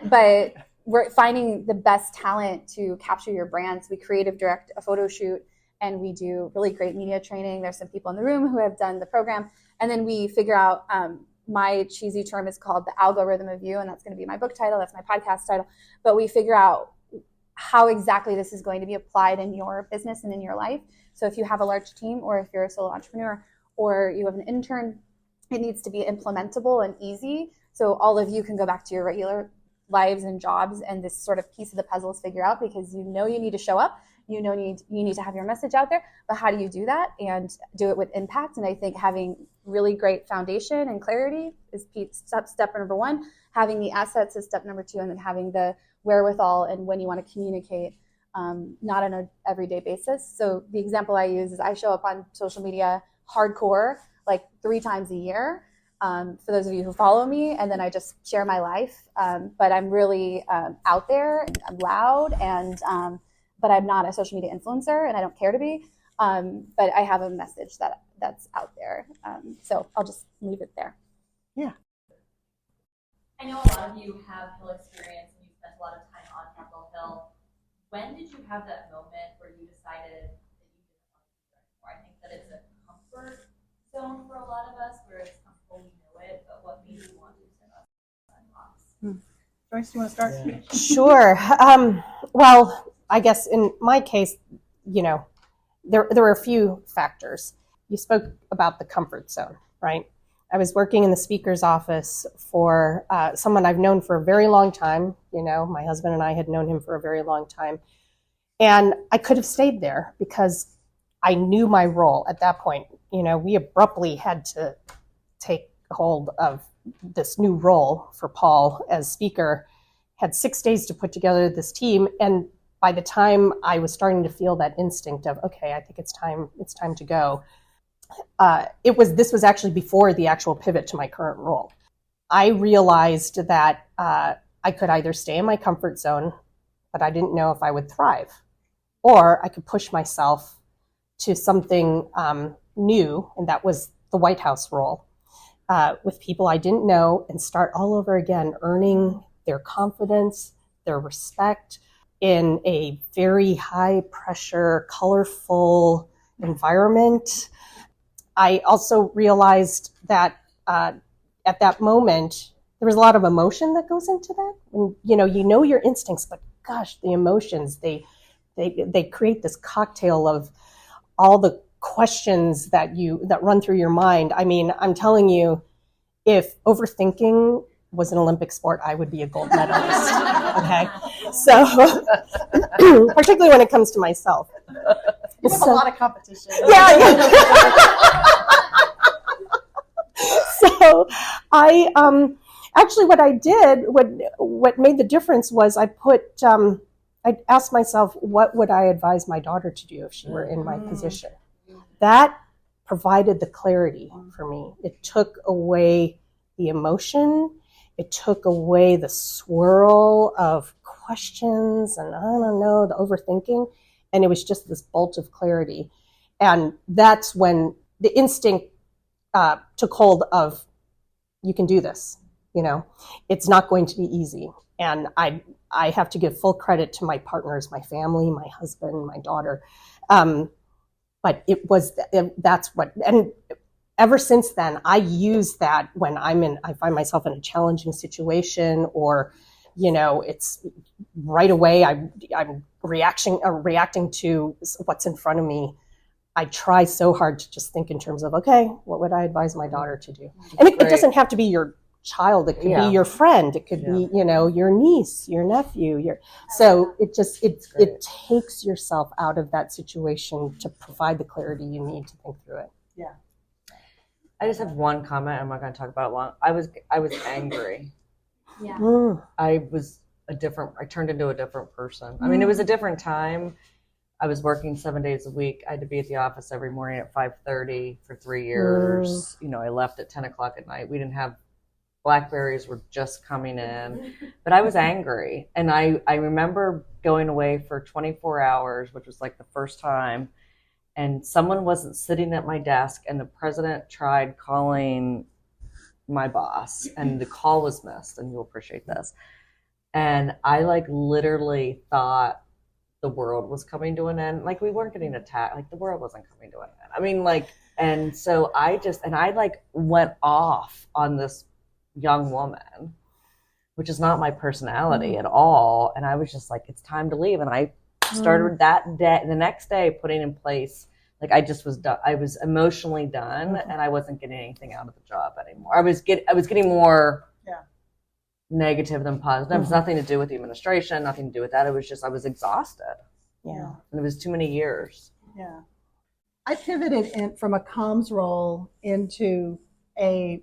But we're finding the best talent to capture your brand. So we creative direct a photo shoot, and we do really great media training. There's some people in the room who have done the program. And then we figure out, my cheesy term is called the algorithm of you, and that's going to be my book title. That's my podcast title. But we figure out how exactly this is going to be applied in your business and in your life. So if you have a large team, or if you're a solo entrepreneur, or you have an intern, it needs to be implementable and easy. So all of you can go back to your regular lives and jobs, and this sort of piece of the puzzle is figure out, because you need to show up. You need to have your message out there, but how do you do that and do it with impact? And I think having really great foundation and clarity is step number one. Having the assets is step number two, and then having the wherewithal and when you want to communicate, not on an everyday basis. So the example I use is I show up on social media hardcore, like 3 times a year. For those of you who follow me, and then I just share my life. But I'm really out there, and I'm loud, and but I'm not a social media influencer, and I don't care to be. But I have a message that's out there. So I'll just leave it there. Yeah. I know a lot of you have Hill experience, and you spent a lot of time on Capitol Hill. When did you have that moment where you decided that you didn't want to do it anymore? I think that it's a comfort zone for a lot of us, where it's comfortable, we know it, but what made you want to step outside the box? Joyce, do you want to start? Yeah. Sure. Well, I guess in my case, there were a few factors. You spoke about the comfort zone, right? I was working in the speaker's office for someone I've known for a very long time. My husband and I had known him for a very long time. And I could have stayed there because I knew my role at that point. We abruptly had to take hold of this new role for Paul as speaker, had 6 days to put together this team. And by the time I was starting to feel that instinct of, okay, I think it's time to go, this was actually before the actual pivot to my current role. I realized that I could either stay in my comfort zone, but I didn't know if I would thrive, or I could push myself to something new, and that was the White House role, with people I didn't know, and start all over again, earning their confidence, their respect in a very high pressure, colorful environment. I also realized that at that moment, there was a lot of emotion that goes into that. And, you know your instincts, but gosh, the emotions, they create this cocktail of all the questions that run through your mind. I mean, I'm telling you, if overthinking was an Olympic sport, I would be a gold medalist. Okay, so particularly when it comes to myself. You have a lot of competition. Yeah. So I actually what I did, what made the difference was I asked myself, what would I advise my daughter to do if she were in my position? That provided the clarity for me. It took away the emotion. It took away the swirl of questions and I don't know, the overthinking. And it was just this bolt of clarity. And that's when the instinct took hold of, you can do this. You know, it's not going to be easy. And I have to give full credit to my partners, my family, my husband, my daughter. But that's what, and ever since then, I use that when I find myself in a challenging situation, or, you know, it's right away I'm reacting to what's in front of me. I try so hard to just think in terms of, okay, what would I advise my daughter to do? And it doesn't have to be your child. It could be your friend. It could be, you know, your niece, your nephew. So it takes yourself out of that situation to provide the clarity you need to think through it. Yeah. I just have one comment. I'm not going to talk about it long. I was angry. Yeah. I turned into a different person. I mean, it was a different time. I was working 7 days a week. I had to be at the office every morning at 5:30 for 3 years. You know, I left at 10 o'clock at night. We didn't have Blackberries were just coming in, but I was angry. And I remember going away for 24 hours, which was like the first time, and someone wasn't sitting at my desk, and the president tried calling my boss, and the call was missed, and you'll appreciate this. And I like literally thought the world was coming to an end. Like, we weren't getting attacked. Like, the world wasn't coming to an end. I mean, like, and so I like went off on this young woman, which is not my personality at all. And I was just like, it's time to leave. And I started that day, the next day, putting in place, like, I just was done. I was emotionally done, and I wasn't getting anything out of the job anymore. I was getting more negative than positive. It was nothing to do with the administration, nothing to do with that. It was just, I was exhausted. Yeah. And it was too many years. Yeah. I pivoted from a comms role into a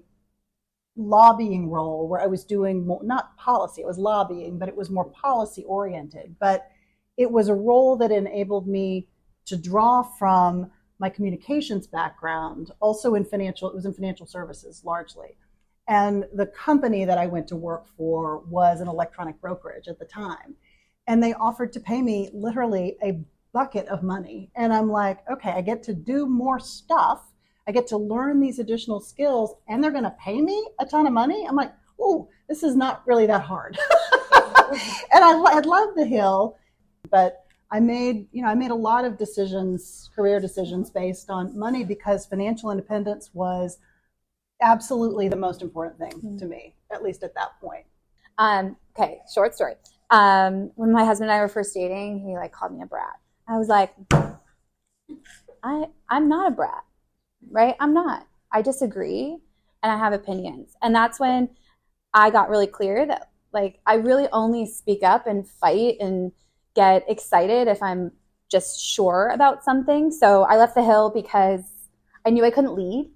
lobbying role where I was doing more, not policy, it was lobbying, but it was more policy oriented. But it was a role that enabled me to draw from my communications background, also it was in financial services largely. And the company that I went to work for was an electronic brokerage at the time. And they offered to pay me literally a bucket of money. And I'm like, okay, I get to do more stuff. I get to learn these additional skills, and they're going to pay me a ton of money. I'm like, oh, this is not really that hard. And I loved the Hill, but I made a lot of decisions, career decisions based on money, because financial independence was absolutely the most important thing to me, at least at that point. Okay, short story. When my husband and I were first dating, he like called me a brat. I was like, I'm not a brat, right? I'm not. I disagree, and I have opinions. And that's when I got really clear that, like, I really only speak up and fight and get excited if I'm just sure about something. So I left the Hill because I knew I couldn't lead.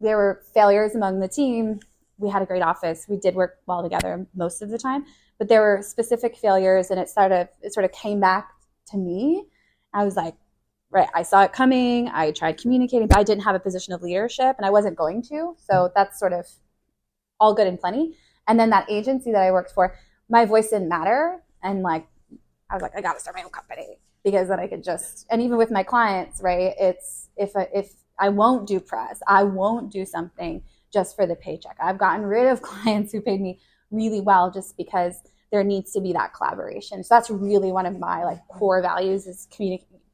There were failures among the team. We had a great office. We did work well together most of the time, but there were specific failures, and it sort of came back to me. I was like, right, I saw it coming. I tried communicating, but I didn't have a position of leadership, and I wasn't going to. So that's sort of all good and plenty. And then that agency that I worked for, my voice didn't matter. And like, I was like, I got to start my own company, because then I could just, and even with my clients, right, it's, if I won't do press, I won't do something just for the paycheck. I've gotten rid of clients who paid me really well just because there needs to be that collaboration. So that's really one of my like core values, is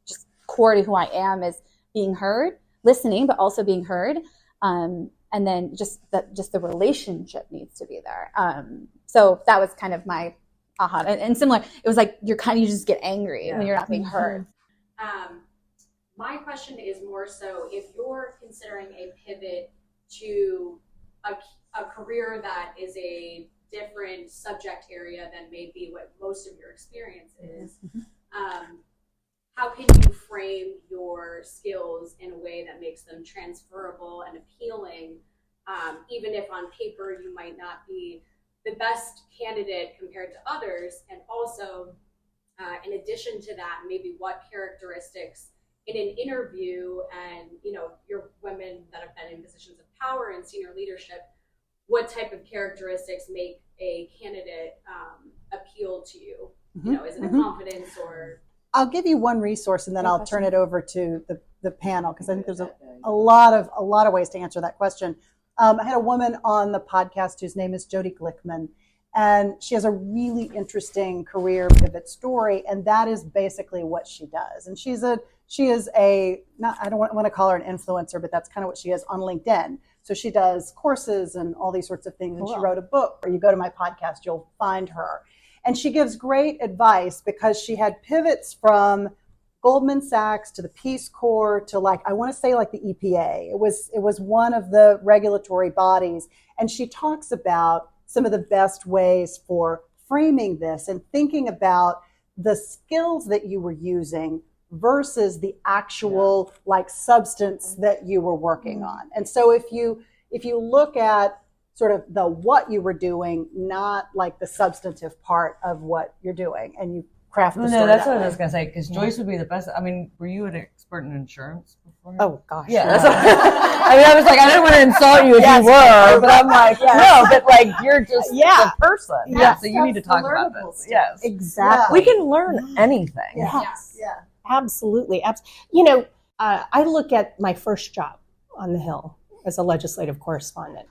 just core to who I am, is being heard, listening, but also being heard. And then just the relationship needs to be there. So that was kind of my aha. And similar, it was like you just get angry when you're not being heard. My question is more so if you're considering a pivot to a career that is a different subject area than maybe what most of your experience is, how can you frame your skills in a way that makes them transferable and appealing, even if on paper you might not be the best candidate compared to others? And also, in addition to that, maybe what characteristics in an interview, and you're women that have been in positions of power and senior leadership, what type of characteristics make a candidate appeal to you? Is it a confidence or? I'll give you one resource and then I'll turn it over to the panel, because I think there's a lot of ways to answer that question. I had a woman on the podcast whose name is Jody Glickman, and she has a really interesting career pivot story, and that is basically what she does. And she is I don't want to call her an influencer, but that's kind of what she is on LinkedIn. So she does courses and all these sorts of things. And she wrote a book, or you go to my podcast, you'll find her. And she gives great advice because she had pivots from Goldman Sachs to the Peace Corps to I want to say the EPA. It was one of the regulatory bodies. And she talks about some of the best ways for framing this and thinking about the skills that you were using versus the actual substance that you were working on. And so if you look at sort of the what you were doing, not the substantive part of what you're doing, and you craft the story. No, that's what I was going to say, because Joyce would be the best. I mean, were you an expert in insurance before? Oh, gosh. Yeah. That's what, I was I didn't want to insult you if you were, but I'm no, but you're just the person. Yeah. So you need to talk about this. Yes. Exactly. We can learn anything. Yes. Yeah. Absolutely. I look at my first job on the Hill as a legislative correspondent.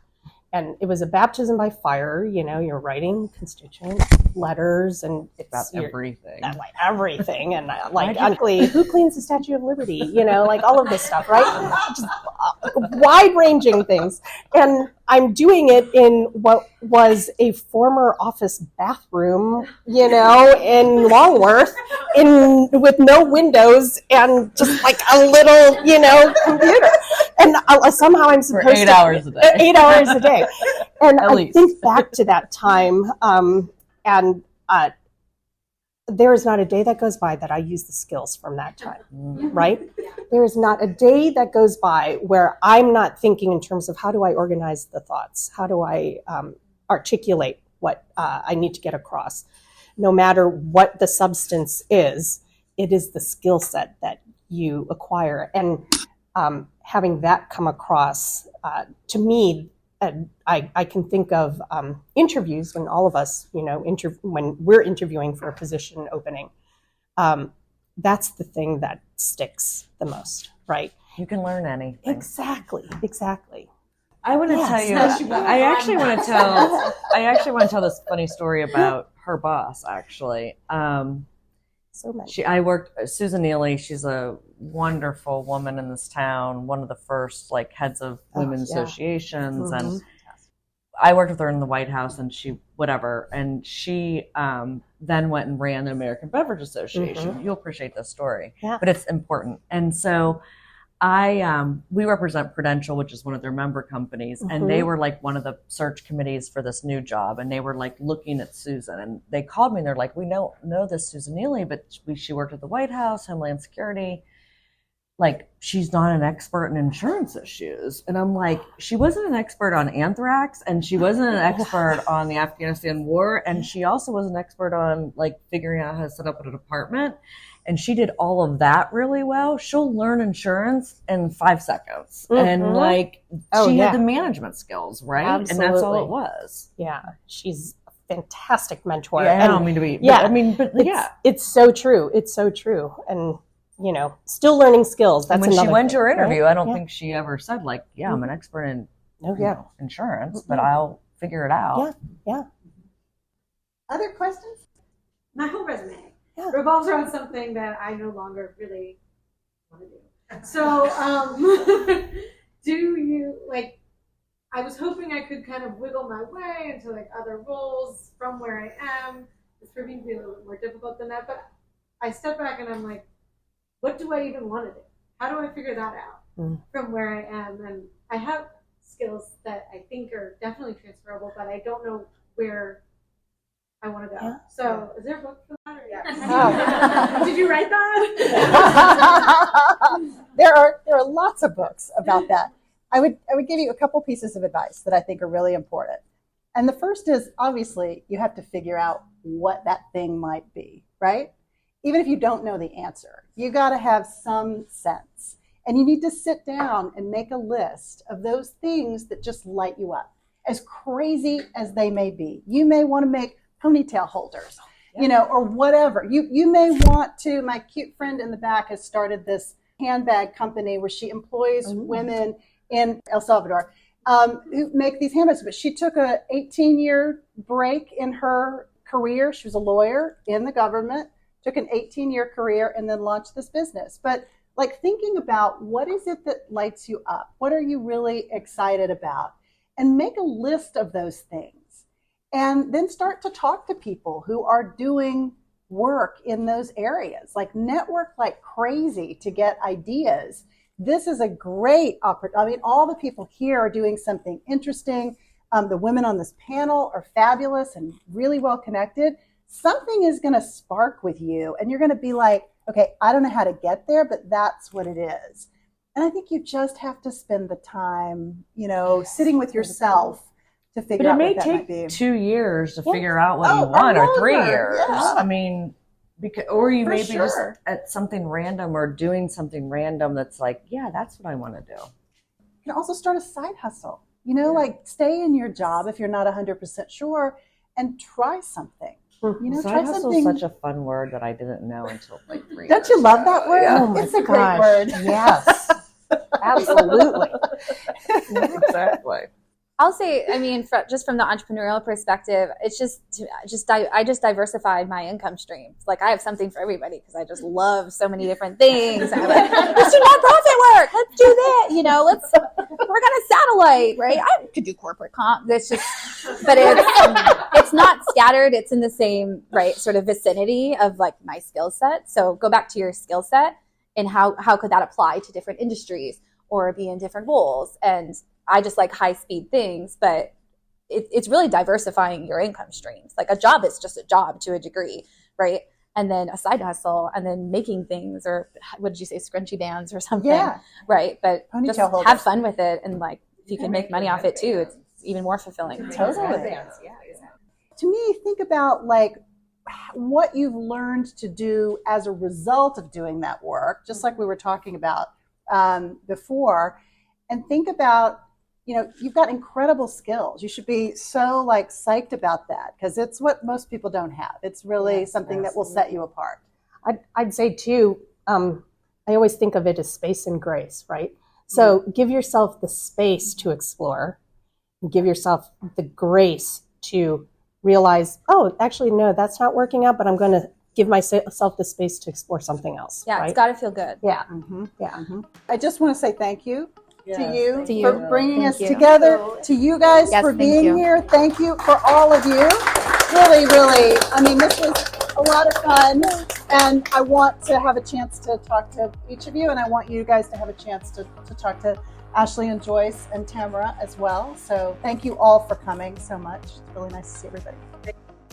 And it was a baptism by fire. You're writing constituent letters, and it's about everything. Everything, and who cleans the Statue of Liberty? All of this stuff, right? Just wide-ranging things. And I'm doing it in what was a former office bathroom, in Longworth, with no windows and just a little, computer. And somehow I'm supposed for 8 hours a day. 8 hours a day. And I think back to that time, and there is not a day that goes by that I use the skills from that time, right? There is not a day that goes by where I'm not thinking in terms of how do I organize the thoughts? How do I articulate what I need to get across? No matter what the substance is, it is the skill set that you acquire. And having that come across, to me, I can think of interviews when all of us, when we're interviewing for a position opening. That's the thing that sticks the most, right? You can learn anything. Exactly. I want to tell you. I actually want to tell this funny story about her boss. Actually, so many. Susan Neely. She's a wonderful woman in this town. One of the first heads of women's associations, and I worked with her in the White House, and she then went and ran the American Beverage Association. You'll appreciate this story, but it's important. And so we represent Prudential, which is one of their member companies, and they were one of the search committees for this new job, and they were looking at Susan, and they called me and they're like, we don't know this Susan Neely, but she worked at the White House, Homeland Security. She's not an expert in insurance issues. And I'm like, she wasn't an expert on anthrax, and she wasn't an expert on the Afghanistan war, and she also was an expert on figuring out how to set up a department. And she did all of that really well. She'll learn insurance in 5 seconds. And she had the management skills, right? Absolutely. And that's all it was. Yeah. She's a fantastic mentor. Yeah, I don't mean to be. Yeah. It's so true. It's so true. And, still learning skills. That's and when she went to her thing, interview, right? I don't think she ever said I'm an expert in insurance, but I'll figure it out. Yeah. Other questions? My whole resume revolves around something that I no longer really want to do. So, do you I was hoping I could kind of wiggle my way into other roles from where I am. It's proving to be a little bit more difficult than that, but I step back and I'm like, what do I even want to do? how do I figure that out from where I am? And I have skills that I think are definitely transferable, but I don't know where I want to go. So is there a book for that? Or Did you write that? There are lots of books about that. I would give you a couple pieces of advice that I think are really important. And the first is, obviously, you have to figure out what that thing might be, right? Even if you don't know the answer, you got to have some sense. And you need to sit down and make a list of those things that just light you up, as crazy as they may be. You may want to make ponytail holders, or whatever. You may want to, my cute friend in the back has started this handbag company where she employs women in El Salvador who make these handbags. But she took a 18-year break in her career. She was a lawyer in the government, took an 18-year career, and then launched this business. But like thinking about what is it that lights you up? What are you really excited about? And make a list of those things. And then start to talk to people who are doing work in those areas. Like network like crazy to get ideas. This is a great opportunity. I mean, all the people here are doing something interesting. The women on this panel are fabulous and really well connected. Something is going to spark with you, and you're going to be like, okay, I don't know how to get there, but that's what it is. And I think you just have to spend the time, sitting with yourself to figure out what that might be. But it may take 2 years to figure out what you want, or 3 years. Yeah. I mean, or you may be just sure. at something random or doing something random that's like, yeah, that's what I want to do. You can also start a side hustle. Like stay in your job if you're not 100% sure and try something. Side try hustle something. is such a fun word that I didn't know until like 3 years Don't you love that word? Yeah. It's a great word. Yes, absolutely. Exactly. I'll say, I mean, just from the entrepreneurial perspective, it's I just diversified my income streams. Like I have something for everybody because I just love so many different things. I'm like, let's do nonprofit work. Let's do that. We're gonna satellite, right? I could do corporate comp. But it's not scattered. It's in the same sort of vicinity of like my skill set. So go back to your skill set and how could that apply to different industries or be in different roles. And I just like high speed things, but it's really diversifying your income streams. Like a job is just a job to a degree, right? And then a side hustle, and then making things, or what did you say, scrunchy bands or something, right? But Ponytail just holders. have fun with it, and like if you can make money off it too, it's even more fulfilling. Totally. To me, think about like what you've learned to do as a result of doing that work, just like we were talking about before, and think about, you've got incredible skills. You should be so like psyched about that because it's what most people don't have. It's really something that will set you apart. I'd say too, I always think of it as space and grace, right? So give yourself the space to explore, and give yourself the grace to realize, oh, actually, no, that's not working out, but I'm going to give myself the space to explore something else. Yeah, right? It's got to feel good. Yeah. I just want to say thank you. To you To for you. bringing Thank us you. together, to you guys Yes, for thank being you. here. Thank you for all of you. Really, really, I mean, this was a lot of fun, and I want to have a chance to talk to each of you, and I want you guys to have a chance to talk to Ashley and Joyce and Tamara as well. So thank you all for coming so much. It's really nice to see everybody.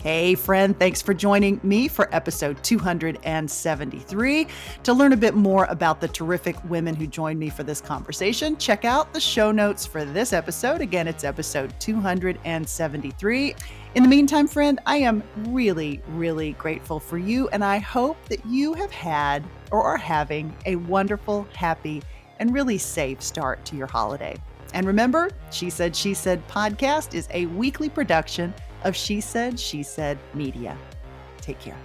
Hey, friend, thanks for joining me for episode 273. To learn a bit more about the terrific women who joined me for this conversation, check out the show notes for this episode. Again, it's episode 273. In the meantime, friend, I am really, really grateful for you, and I hope that you have had or are having a wonderful, happy, and really safe start to your holiday. And remember, She Said podcast is a weekly production of She Said Media. Take care.